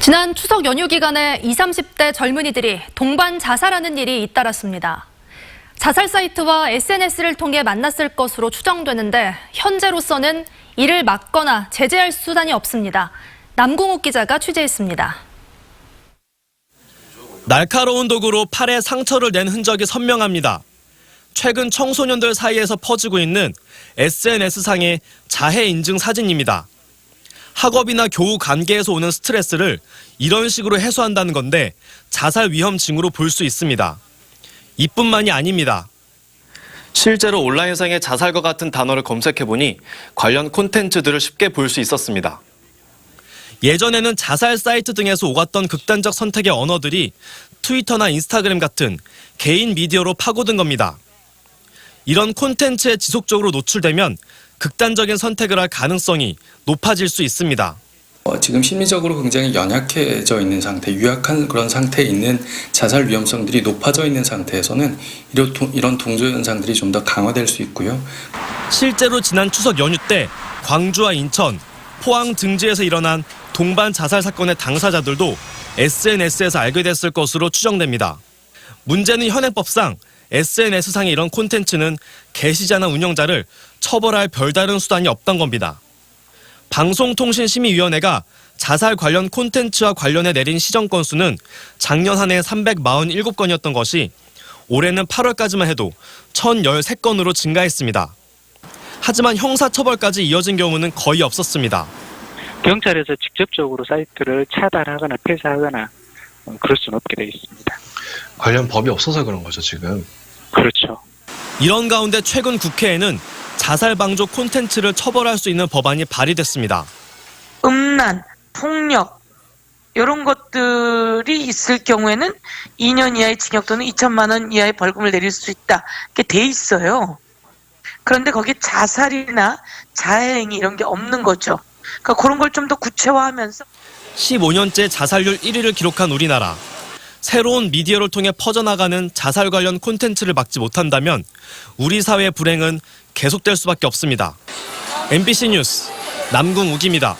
지난 추석 연휴 기간에 20, 30대 젊은이들이 동반 자살하는 일이 잇따랐습니다. 자살 사이트와 SNS를 통해 만났을 것으로 추정되는데 현재로서는 이를 막거나 제재할 수단이 없습니다. 남궁욱 기자가 취재했습니다. 날카로운 도구로 팔에 상처를 낸 흔적이 선명합니다. 최근 청소년들 사이에서 퍼지고 있는 SNS상의 자해 인증 사진입니다. 학업이나 교우 관계에서 오는 스트레스를 이런 식으로 해소한다는 건데 자살 위험 징후로 볼 수 있습니다. 이뿐만이 아닙니다. 실제로 온라인상의 자살과 같은 단어를 검색해보니 관련 콘텐츠들을 쉽게 볼 수 있었습니다. 예전에는 자살 사이트 등에서 오갔던 극단적 선택의 언어들이 트위터나 인스타그램 같은 개인 미디어로 파고든 겁니다. 이런 콘텐츠에 지속적으로 노출되면 극단적인 선택을 할 가능성이 높아질 수 있습니다. 지금 심리적으로 굉장히 연약해져 있는 상태, 유약한 그런 상태에 있는 자살 위험성들이 높아져 있는 상태에서는 이런 동조 현상들이 좀 더 강화될 수 있고요. 실제로 지난 추석 연휴 때 광주와 인천, 포항 등지에서 일어난 동반 자살 사건의 당사자들도 SNS에서 알게 됐을 것으로 추정됩니다. 문제는 현행법상 SNS상의 이런 콘텐츠는 게시자나 운영자를 처벌할 별다른 수단이 없던 겁니다. 방송통신심의위원회가 자살 관련 콘텐츠와 관련해 내린 시정 건수는 작년 한 해 347건이었던 것이 올해는 8월까지만 해도 1013건으로 증가했습니다. 하지만 형사처벌까지 이어진 경우는 거의 없었습니다. 경찰에서 직접적으로 사이트를 차단하거나 폐쇄하거나 그럴 수는 없게 되어 있습니다. 관련 법이 없어서 그런 거죠, 지금. 그렇죠. 이런 가운데 최근 국회에는 자살 방조 콘텐츠를 처벌할 수 있는 법안이 발의됐습니다. 음란, 폭력 이런 것들이 있을 경우에는 2년 이하의 징역 또는 2천만 원 이하의 벌금을 내릴 수 있다. 이렇게 돼 있어요. 그런데 거기에 자살이나 자해행위 이런 게 없는 거죠. 그러니까 그런 걸 좀 더 구체화하면서 15년째 자살률 1위를 기록한 우리나라. 새로운 미디어를 통해 퍼져나가는 자살 관련 콘텐츠를 막지 못한다면 우리 사회의 불행은 계속될 수밖에 없습니다. MBC 뉴스 남궁욱입니다.